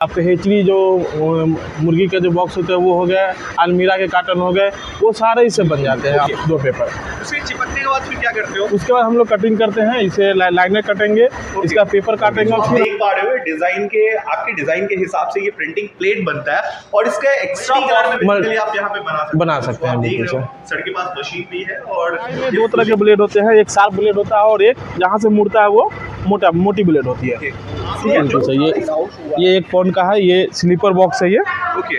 आपके हेचरी जो मुर्गी का जो बॉक्स होता है वो हो गया, अलमीरा के कार्टन हो गए, वो सारे इससे बन जाते हैं। आप 2 पेपर उसे चिपकने के बाद फिर क्या करते हो? उसके बाद हम लोग कटिंग करते हैं, इसे लाइनर कटेंगे, इसका पेपर काटेंगे और फिर देख पा रहे हो डिजाइन के, आपके डिजाइन के हिसाब से ये प्रिंटिंग प्लेट बनता है और इसका एक्स्ट्रा कलर में बेसिकली आप यहाँ पे बना सकते हैं। बिल्कुल सर। सर के पास मशीन भी है और 2 तरह के ब्लेड होते हैं, एक शार्प ब्लेड होता है और एक जहाँ से मुड़ता है वो मोटी ब्लेड होती है। बिल्कुल सर। ये 1 पाउंड का है, ये स्लीपर बॉक्स है ये। Okay.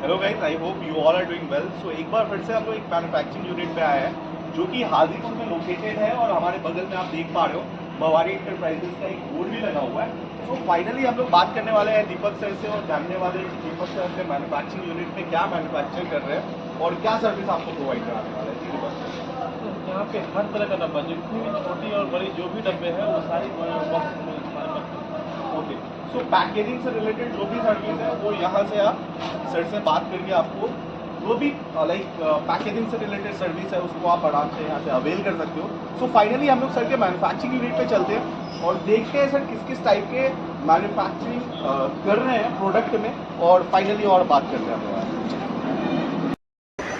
Hello guys, I hope you all are doing well. So एक बार फिर से हम लोग एक मैन्युफैक्चरिंग यूनिट पे आए हैं जो कि हाजीपुर में लोकेटेड है और हमारे बगल में आप देख पा रहे हो मवारी इंटरप्राइजेस का एक बोर्ड भी लगा हुआ है। तो फाइनली हम लोग बात करने वाले हैं दीपक सर से और जानने वाले हैं कि दीपक सर अपने मैन्युफैक्चरिंग यूनिट में क्या मैन्युफैक्चर कर रहे हैं और क्या सर्विस आपको प्रोवाइड कराने वाले हैं। जी दीपक सर। यहाँ पे हर तरह का डब्बा, जितनी भी छोटी और बड़ी जो भी डब्बे हैं वो सारी बॉक्स में हमारे पास। ओके। सो पैकेजिंग से रिलेटेड जो भी सर्विस है वो यहाँ से आप सर से बात करके आपको जो भी लाइक पैकेजिंग से रिलेटेड सर्विस है उसको आप आराम से यहाँ से अवेल कर सकते हो। सो फाइनली हम लोग सर के मैन्युफैक्चरिंग यूनिट पे चलते हैं और देखते हैं सर किस किस टाइप के मैन्युफैक्चरिंग कर रहे हैं प्रोडक्ट में और फाइनली और बात करते हैं हम लोग।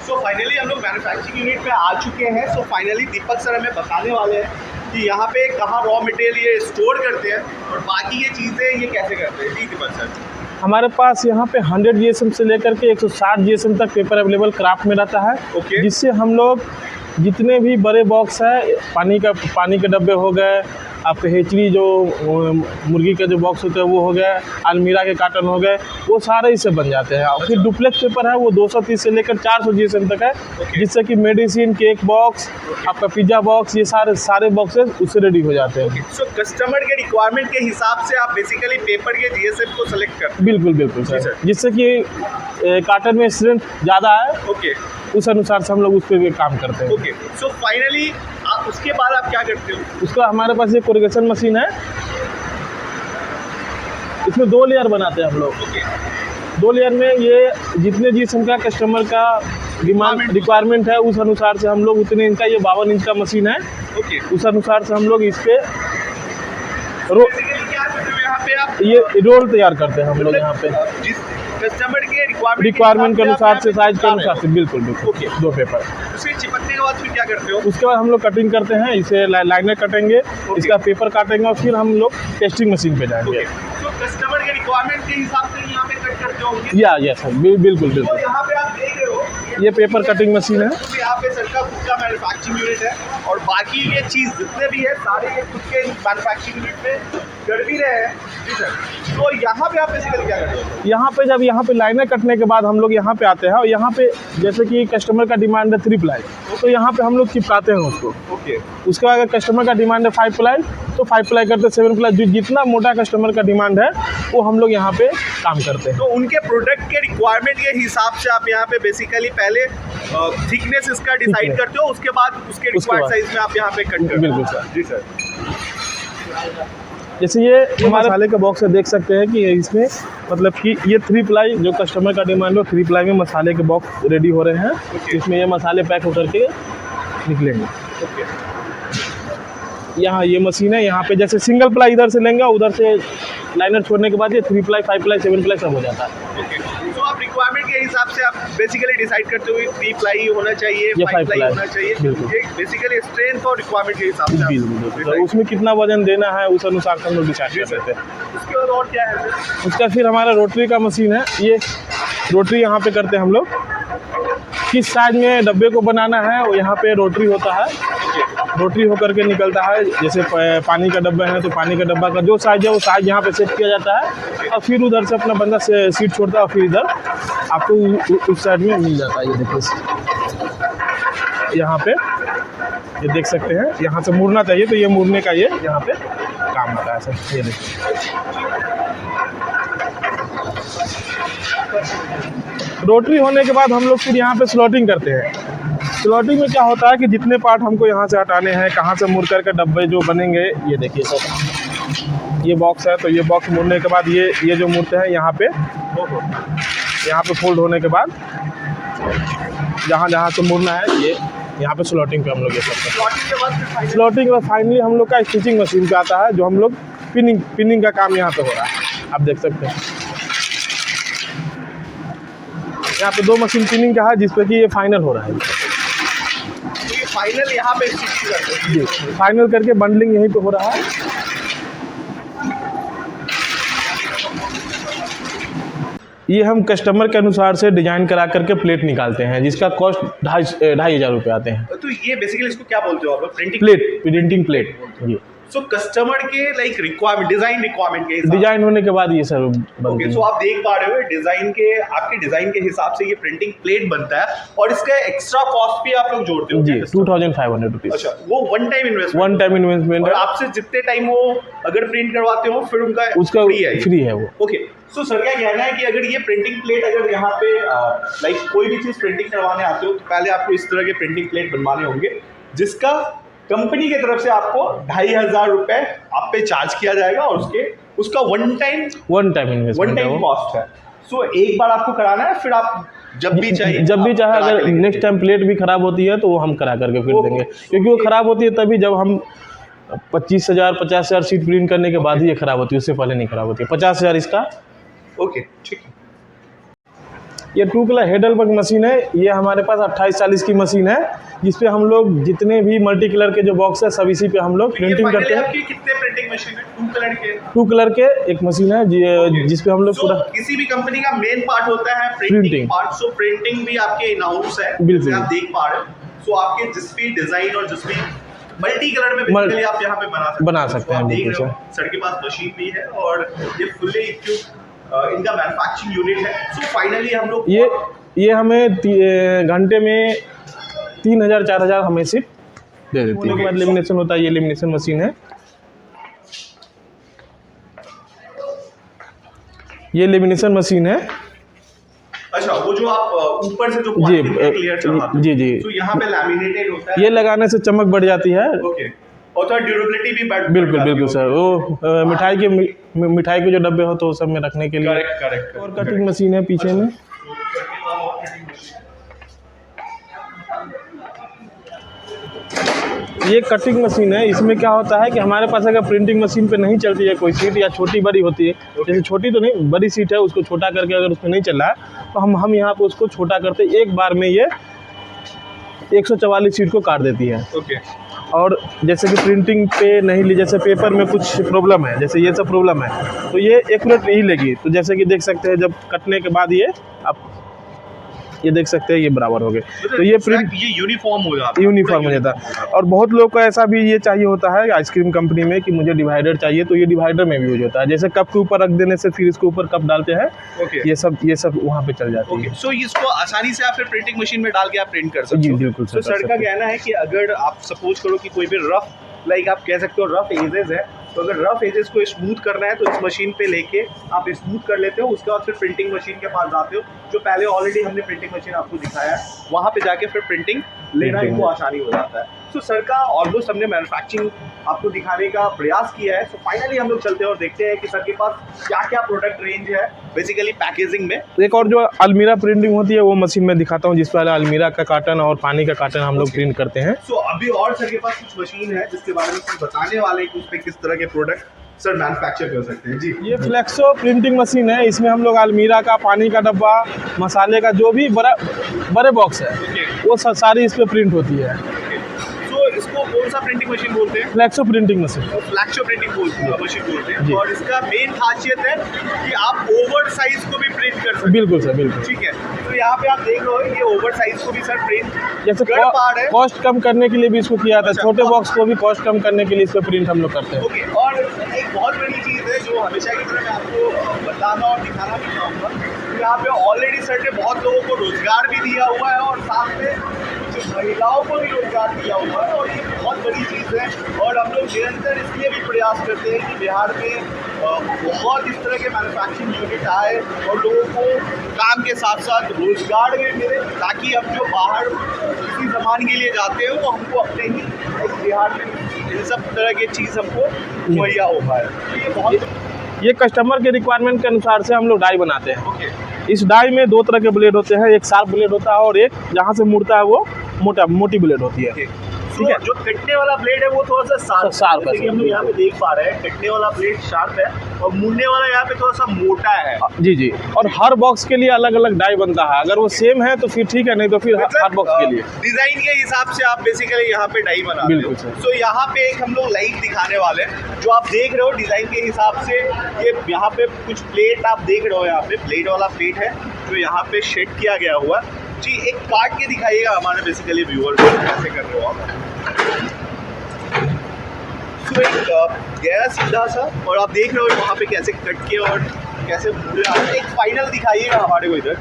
सो फाइनली हम लोग मैन्युफैक्चरिंग यूनिट पे आ चुके हैं। सो फाइनली दीपक सर हमें बताने वाले हैं कि यहाँ पे कहाँ रॉ मटेरियल ये स्टोर करते हैं और बाकी ये चीज़ें ये कैसे करते हैं। जी दीपक सर। हमारे पास यहाँ पे 100 GSM से लेकर के 160 GSM तक पेपर अवेलेबल क्राफ्ट में रहता है। ओके। जिससे हम लोग जितने भी बड़े बॉक्स है, पानी के डब्बे हो गए, आपके हेचरी जो मुर्गी का जो बॉक्स होता है वो हो गया, अलमीरा के कार्टन हो गए, वो सारे इससे बन जाते हैं। और फिर डुप्लेक्स पेपर है वो 230 से लेकर 400 GSM तक है। जिससे कि मेडिसिन, केक बॉक्स, आपका पिज्ज़ा बॉक्स, ये सारे बॉक्सेस उससे रेडी हो जाते हैं। सो कस्टमर के रिक्वायरमेंट के हिसाब से आप बेसिकली पेपर के GSM को सेलेक्ट करते हैं। बिल्कुल सर। जिससे कि कार्टन में स्ट्रेंथ ज़्यादा है, ओके, उस अनुसार से हम लोग उस पर भी काम करते हैं। ओके। सो फाइनली उसके बाद आप क्या करते हो? उसका हमारे पास ये कोरिगेशन मशीन है, इसमें 2 लेयर बनाते हैं हम लोग। ओके। 2 लेयर में ये जितने GSM का कस्टमर का डिमांड रिक्वायरमेंट है उस अनुसार से हम लोग उतने इंच का, ये 52 इंच का मशीन है। ओके। उस अनुसार से हम लोग इस पे क्या करते हो यहाँ पे आप? ये रोल तैयार करते हैं हम लोग यहाँ पे जिस कस्टमर के रिक्वायरमेंट के अनुसार से, साइज के अनुसार से। बिल्कुल। ओके। 2 पेपर उसे चिपकने के बाद फिर क्या करते हो? उसके बाद हम लोग कटिंग करते हैं, इसे लाइनर कटेंगे, इसका पेपर काटेंगे और फिर हम लोग टेस्टिंग मशीन पे जाएंगे। तो कस्टमर के रिक्वायरमेंट के हिसाब से यहाँ पे कट करते होंगे। यस सर, बिल्कुल। तो यहाँ पे आप देख रहे हो ये पेपर कटिंग मशीन है। तो यहाँ पे सर का खुद का मैन्युफैक्चरिंग यूनिट है और बाकी ये चीज़ जितने भी है सारे ये खुद के मैन्युफैक्चरिंग यूनिट में कर भी रहे हैं। जी सर। तो यहाँ पे आप बेसिकली क्या करते हो? यहाँ पे लाइनर कटने के बाद हम लोग यहाँ पे आते हैं और यहाँ पे जैसे कि कस्टमर का डिमांड है 3 प्लाई, तो यहाँ पे हम लोग चिपकाते हैं उसको। ओके। उसके बाद अगर कस्टमर का डिमांड है 5 प्लाई तो 5 प्लाई करते हैं, 7 प्लाई, जितना मोटा कस्टमर का डिमांड है वो हम लोग यहाँ पे काम करते हैं। तो उनके प्रोडक्ट के रिक्वायरमेंट के हिसाब से आप यहाँ पे बेसिकली पहले थिकनेस इसका डिसाइड करते हो, उसके बाद उसके रिक्वायर्ड साइज में आप यहाँ पे कट करते हो। बिल्कुल सर। जी सर। जैसे ये हमारे मसाले का बॉक्स है, देख सकते हैं कि इसमें मतलब कि ये 3 प्लाई जो कस्टमर का डिमांड हो, 3 प्लाई में मसाले के बॉक्स रेडी हो रहे हैं। इसमें ये मसाले पैक होकर के निकलेंगे। ओके। यहाँ ये मशीन है, यहाँ पे जैसे सिंगल प्लाई इधर से लेंगे, उधर से लाइनर छोड़ने के बाद ये 3 प्लाई, 5 प्लाई, 7 प्लाई सब हो जाता है। ओके। तो आप रिक्वायरमेंट के हिसाब से आप बेसिकली डिसाइड करते हो 3 प्लाई होना चाहिए, 5 प्लाई होना चाहिए। ये बेसिकली स्ट्रेंथ और रिक्वायरमेंट के हिसाब से बिल्कुल। उसमें कितना वजन देना है उस अनुसार से हम लोग डिसाइड कर देते हैं। उसके बाद और क्या है? उसका फिर हमारा रोटरी का मशीन है, ये रोटरी यहाँ पे करते हैं हम लोग। किस साइज में डब्बे को बनाना है वो यहाँ पे रोटरी होता है, रोटरी होकर के निकलता है। जैसे पानी का डब्बा है तो पानी का डब्बा का जो साइज है वो साइज यहाँ पे सेट किया जाता है और फिर उधर से अपना बंदा से सीट छोड़ता है और फिर इधर आपको उस साइड में मिल जाता है। ये देखिए यहाँ पे ये देख सकते हैं, यहाँ से मुड़ना चाहिए तो ये मुड़ने का ये यहाँ पे काम होता है सर। ये देखिए रोटरी होने के बाद हम लोग फिर यहाँ पे स्लॉटिंग करते हैं। स्लॉटिंग में क्या होता है कि जितने पार्ट हमको यहाँ से हटाने हैं, कहाँ से मुड़ करके डब्बे जो बनेंगे, ये देखिए सर, ये बॉक्स है तो ये बॉक्स मुड़ने के बाद ये जो मुड़ते हैं यहाँ पे फोल्ड होने के बाद जहाँ से मुड़ना है ये यहाँ पे स्लॉटिंग पे हम लोग ये करते हैं। स्लॉटिंग के बाद फिर फाइनल स्लॉटिंग में फाइनली हम लोग का स्टिचिंग मशीन पे आता है, जो हम लोग पिनिंग का काम यहाँ पे हो रहा है, आप देख सकते हैं। यहाँ पे 2 मशीन पिनिंग का है, जिसपे कि ये फाइनल हो रहा है। तो ये फाइनल यहाँ पे स्टिचिंग करते हैं। जी, फाइनल करके बंडलिंग यहीं पे हो रहा है। ये हम कस्टमर के अनुसार से डिजाइन करा करके प्लेट निकालते हैं, जिसका कॉस्ट 2,500 रुपये आते हैं। तो ये बेसिकली इसको क्या बोलते हो आप लोग? प्रिंटिंग प्लेट जी। सो कस्टमर के लाइक रिक्वायरमेंट, डिजाइन रिक्वायरमेंट के हिसाब डिजाइन होने के बाद ये सर ओके। सो आप देख पा रहे हो डिजाइन के, आपके डिजाइन के हिसाब से ये प्रिंटिंग प्लेट बनता है, और इसका एक्स्ट्रा कॉस्ट भी आप लोग जोड़ते हो जी, 2,500 रुपीज़। अच्छा, वो one time one time investment और है। आपसे जितने टाइम वो अगर प्रिंट करवाते हो फिर उनका उसका फ्री है वो। ओके। सो सर क्या कहना है कि अगर ये प्रिंटिंग प्लेट अगर यहाँ पे लाइक कोई भी चीज़ प्रिंटिंग करवाने आते हो तो पहले आपको इस तरह के प्रिंटिंग प्लेट बनवाने होंगे, जिसका कंपनी की तरफ से आपको 2,500 रुपये आप पे चार्ज किया जाएगा, और उसका वन टाइम इन्वेस्टमेंट है वो। कॉस्ट है। सो एक बार आपको कराना है, फिर आप जब भी चाहे अगर नेक्स्ट टाइम प्लेट भी खराब होती है तो वो हम करा करके फिर देंगे, क्योंकि वो खराब होती है तभी जब हम 25,000-50,000 शीट प्रिंट करने के बाद ही ये खराब होती है, उससे पहले नहीं खराब होती है। 50,000 इसका। ओके, ठीक है। ये 2 कलर हेडलबर्ग मशीन है। ये हमारे पास 2840 की मशीन है, जिसपे हम लोग जितने भी मल्टी कलर के जो बॉक्स है सब इसी पे हम लोग प्रिंटिंग करते हैं। आपकी कितने प्रिंटिंग मशीन है? 2 कलर के? 2 कलर के एक मशीन है जिसपे हम लोग पूरा किसी भी कंपनी का मेन पार्ट होता है प्रिंटिंग पार्ट। सो प्रिंटिंग भी आपके इन हाउस है, बिल्कुल आप देख पा रहे हो। सो आपके जिस भी डिजाइन और जिस भी मल्टी कलर में बेसिकली आप यहाँ पे बना सकते हैं। बिल्कुल सर। सर के पास मशीन भी है और ये फुल्ली इक्विप्ड इनका मैन्युफैक्चरिंग यूनिट है। सो फाइनली हम लोग ये हमें घंटे में 3,000-4,000 हमें शीट दे देती है। उसके बाद लेमिनेशन होता है। ये लेमिनेशन मशीन है। ये लेमिनेशन मशीन है। अच्छा, वो जो आप ऊपर से जो जी क्लियर चढ़ाते जी जी, तो यहाँ पे लैमिनेटेड होता है। ये लगाने से चमक बढ़ जाती है। ओके, और तो ड्यूरेबिलिटी भी बिल्कुल सर। वो मिठाई के जो डब्बे हो तो सब में रखने के लिए। करेक्ट। और कटिंग मशीन है पीछे में। ये कटिंग मशीन है। इसमें क्या होता है कि हमारे पास अगर प्रिंटिंग मशीन पे नहीं चलती है कोई सीट या छोटी बड़ी होती है, जैसे छोटी तो नहीं बड़ी सीट है, उसको छोटा करके अगर उसमें नहीं चल रहा है तो हम यहाँ पे उसको छोटा करते एक बार में ये 144 सीट को काट देती है। ओके। और जैसे कि प्रिंटिंग पे नहीं ली, जैसे पेपर में कुछ प्रॉब्लम है, जैसे ये सब प्रॉब्लम है तो ये एक्यूरेट नहीं लेगी। तो जैसे कि देख सकते हैं जब कटने के बाद ये आप ये देख सकते हैं ये बराबर हो गए, तो ये प्रिंट ये यूनिफॉर्म हो जाता है। और बहुत लोगों को ऐसा भी ये चाहिए होता है आइसक्रीम कंपनी में कि मुझे डिवाइडर चाहिए, तो ये डिवाइडर में भी यूज होता है। जैसे कप के ऊपर रख देने से फिर इसके ऊपर कप डालते हैं। ये सब वहाँ पे चल जाती है। सो इसको आसानी से आप फिर प्रिंटिंग मशीन में डाल के आप प्रिंट कर सकते हो। बिल्कुल सर। सर का कहना है कि अगर आप सपोज करो कि कोई भी रफ लाइक आप कह सकते हो रफ एजेस है, तो अगर रफ एजेस को स्मूथ करना है तो इस मशीन पे लेके आप स्मूथ कर लेते हो। उसके बाद फिर प्रिंटिंग मशीन के पास जाते हो, जो पहले ऑलरेडी हमने प्रिंटिंग मशीन आपको दिखाया है, वहाँ पे जाके फिर प्रिंटिंग लेना इनको आसानी हो जाता है। तो सर का ऑलमोस्ट हमने मैन्युफैक्चरिंग आपको दिखाने का प्रयास किया है। तो फाइनली हम लोग चलते हैं और देखते हैं कि सर के पास क्या क्या प्रोडक्ट रेंज है बेसिकली पैकेजिंग में। एक और जो अलमीरा प्रिंटिंग होती है वो मशीन में दिखाता हूँ, जिस पर अलमीरा का काटन और पानी का काटन हम लोग प्रिंट करते हैं। सो अभी और सर के पास कुछ मशीन है जिसके बारे में कुछ बताने वाले हैं कि उस पर किस तरह के प्रोडक्ट सर मैन्युफैक्चर कर सकते हैं। जी, ये फ्लेक्सो प्रिंटिंग मशीन है। इसमें हम लोग अलमीरा का, पानी का डब्बा, मसाले का जो भी बड़े बॉक्स है वो सारी इस पर प्रिंट होती है। इसको कौन सा प्रिंटिंग मशीन बोलते हैं? Flexo printing machine. Flexo printing machine बोलते हैं। और इसका मेन खासियत है कि आप ओवर साइज को भी प्रिंट कर सकते हैं। बिल्कुल सर, बिल्कुल। ठीक है, तो यहाँ पे आप देख रहे हो ये ओवर साइज को भी सर प्रिंट जैसे कॉस्ट कम करने के लिए भी इसको किया था। छोटे बॉक्स को भी कॉस्ट कम करने के लिए इसको प्रिंट हम लोग करते हैं। ओके, और एक बहुत बड़ी चीज़ है जो हमेशा की तरह मैं आपको बताना और दिखाना भी चाहूँगा। यहाँ पे ऑलरेडी सर ने बहुत लोगों को रोजगार भी दिया हुआ है और साथ में महिलाओं को भी रोजगार दिया हुआ है, और ये बहुत बड़ी चीज़ है। और हम लोग निरंतर इसलिए भी प्रयास करते हैं कि बिहार में बहुत इस तरह के मैन्युफैक्चरिंग यूनिट आए और लोगों को काम के साथ साथ रोजगार भी मिले, ताकि हम जो बाहर किसी सामान के लिए जाते हैं वो हमको अपने ही बिहार में इन सब तरह की चीज़ हमको मुहैया हो पाए। ये कस्टमर के रिक्वायरमेंट के अनुसार से हम लोग डाई बनाते हैं। ओके। इस डाई में 2 तरह के ब्लेड होते हैं, एक शार्प ब्लेड होता है और एक जहाँ से मुड़ता है वो मोटी ब्लेड होती है। ठीक है, जो कटने वाला ब्लेड है वो थोड़ा सा शार्प है, जैसे कि हम लोग यहाँ पे देख पा रहे हैं, कटने वाला ब्लेड शार्प है और मुड़ने वाला यहाँ पे थोड़ा सा मोटा है। जी जी, और हर बॉक्स के लिए अलग अलग डाई बनता है, अगर वो सेम है तो फिर ठीक है, नहीं तो फिर हर बॉक्स के लिए डिजाइन के हिसाब से आप बेसिकली यहाँ पे डाई बनाते हो। बिल्कुल सर। तो यहाँ पे एक हम लोग लाइव दिखाने वाले हैं, जो आप देख रहे हो डिजाइन के हिसाब से। ये यहाँ पे कुछ प्लेट आप देख रहे हो, यहाँ पे ब्लेड वाला प्लेट है जो यहाँ पे शेड किया गया हुआ जी। एक काट के दिखाइएगा हमारे बेसिकली व्यूअर को कैसे कर रहे हो आप। तो एक गया सीधा सा, और आप देख रहे हो वहाँ पे कैसे कट के और कैसे पूरे आप एक फाइनल दिखाइएगा हमारे को इधर।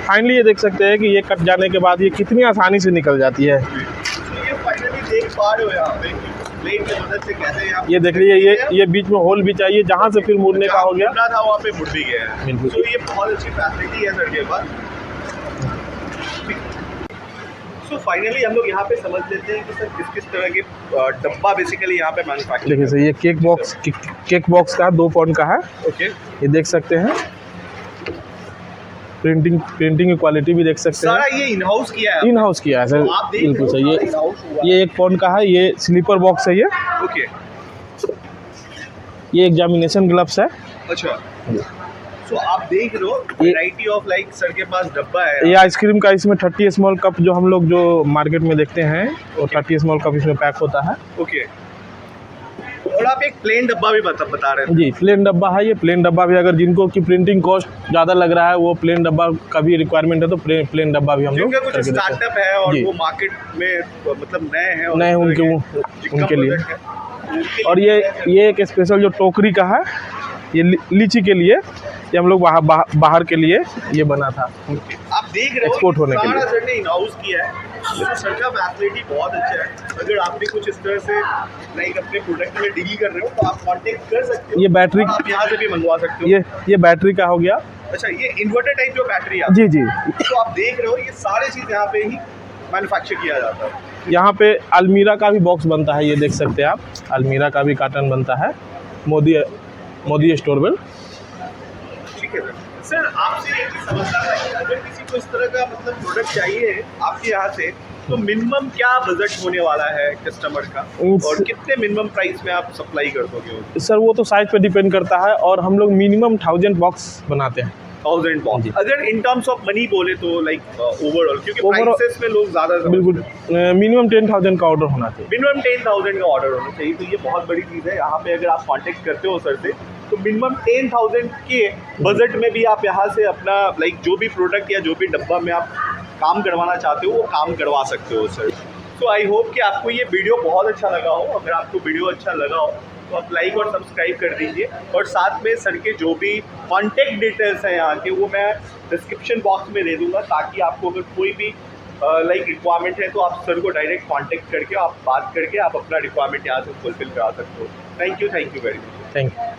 फाइनली ये देख सकते हैं कि ये कट जाने के बाद ये कितनी आसानी से निकल जाती है। तो ये फाइनली देख पा रहे हो यहाँ पे प्लेट की मदद से कैसे यहाँ ये देख लीजिए, ये बीच में होल भी चाहिए, जहाँ से फिर मुड़ने का हो गया था वहाँ पे मुड़ भी गया है। बिल्कुल। तो ये बहुत अच्छी फैसिलिटी है सर के पास। सो फाइनली हम लोग यहाँ पे समझ लेते हैं कि सर किस किस तरह के डब्बा बेसिकली यहाँ पे मैन्युफैक्चर। देखिए सर, ये केक बॉक्स का 2 पॉइंट का है। ओके, ये देख सकते हैं, प्रिंटिंग की क्वालिटी भी देख सकते हैं। सारा ये इन हाउस किया है, इन हाउस किया है सर, आप देख बिल्कुल सर। रहे हो, ये 1 पॉइंट का है, ये स्लीपर बॉक्स है। ये ओके, ये एग्जामिनेशन ग्लव्स है। अच्छा। सो आप देख रहे हो वैरायटी ऑफ लाइक सर के पास डब्बा है। ये आइसक्रीम का इसमें 30 स्मॉल कप जो हम लोग जो मार्केट में देखते हैं, वो 30 स्मॉल कप इसमें पैक होता है। ओके, और आप एक प्लेन डब्बा भी बता रहे हैं। जी, प्लेन डब्बा है। ये प्लेन डब्बा भी, अगर जिनको की प्रिंटिंग कॉस्ट ज़्यादा लग रहा है, वो प्लेन डब्बा का भी रिक्वायरमेंट है, तो प्लेन डब्बा भी हम लोग कुछ स्टार्टअप है और वो मार्केट में मतलब नए हैं उनके लिए। और ये एक स्पेशल जो टोकरी का है, ये लीची के लिए, ये हम लोग बाहर के लिए ये बना था। आप देख रहे हो एक्सपोर्ट होने के लिए सर ने इन हाउस किया है। तो सर का फैसिलिटी बहुत अच्छा है। अगर आप भी कुछ इस तरह से लाइक अपने प्रोडक्ट में डील कर रहे हो तो आप कांटेक्ट कर सकते हो। ये बैटरी आप यहाँ से भी मंगवा सकते हो। ये बैटरी का हो गया। अच्छा, ये इन्वर्टर टाइप जो बैटरी है। जी जी। तो आप देख रहे हो ये सारी चीज़ यहाँ पे ही मैन्युफैक्चर किया जाता है। यहाँ पे अलमीरा का भी बॉक्स बनता है, ये देख सकते हैं आप, अलमीरा का भी कार्टन बनता है, मोदी स्टोरेबल। ठीक है सर, आपसे एक चीज़ समझना था कि अगर किसी को इस तरह का मतलब प्रोडक्ट चाहिए आपके यहाँ से, तो मिनिमम क्या बजट होने वाला है कस्टमर का, और कितने मिनिमम प्राइस में आप सप्लाई कर दोगे? सर वो तो साइज पे डिपेंड करता है, और हम लोग मिनिमम 1000 बॉक्स बनाते हैं। 1000 बॉक्स। अगर इन टर्म्स ऑफ मनी बोले तो लाइक ओवरऑल, क्योंकि प्राइसेस में लोग ज़्यादा बिल्कुल मिनिमम 10,000 का ऑर्डर होना चाहिए। मिनिमम 10,000 का ऑर्डर होना चाहिए। तो ये बहुत बड़ी चीज़ है। यहाँ पे अगर आप कॉन्टेक्ट करते हो सर से, तो मिनिमम 10,000 के बजट में भी आप यहाँ से अपना लाइक जो भी प्रोडक्ट या जो भी डब्बा में आप काम करवाना चाहते हो वो काम करवा सकते हो सर। सो आई होप कि आपको ये वीडियो बहुत अच्छा लगा हो। अगर आपको वीडियो अच्छा लगा हो तो आप लाइक और सब्सक्राइब कर दीजिए, और साथ में सर के जो भी कॉन्टेक्ट डिटेल्स हैं यहाँ के, वो मैं डिस्क्रिप्शन बॉक्स में दे दूँगा, ताकि आपको अगर कोई भी लाइक रिक्वायरमेंट है तो आप सर को डायरेक्ट कॉन्टेक्ट करके आप बात करके आप अपना रिक्वायरमेंट यहाँ से फुलफिल करा सकते हो। Thank you very much. Thank you.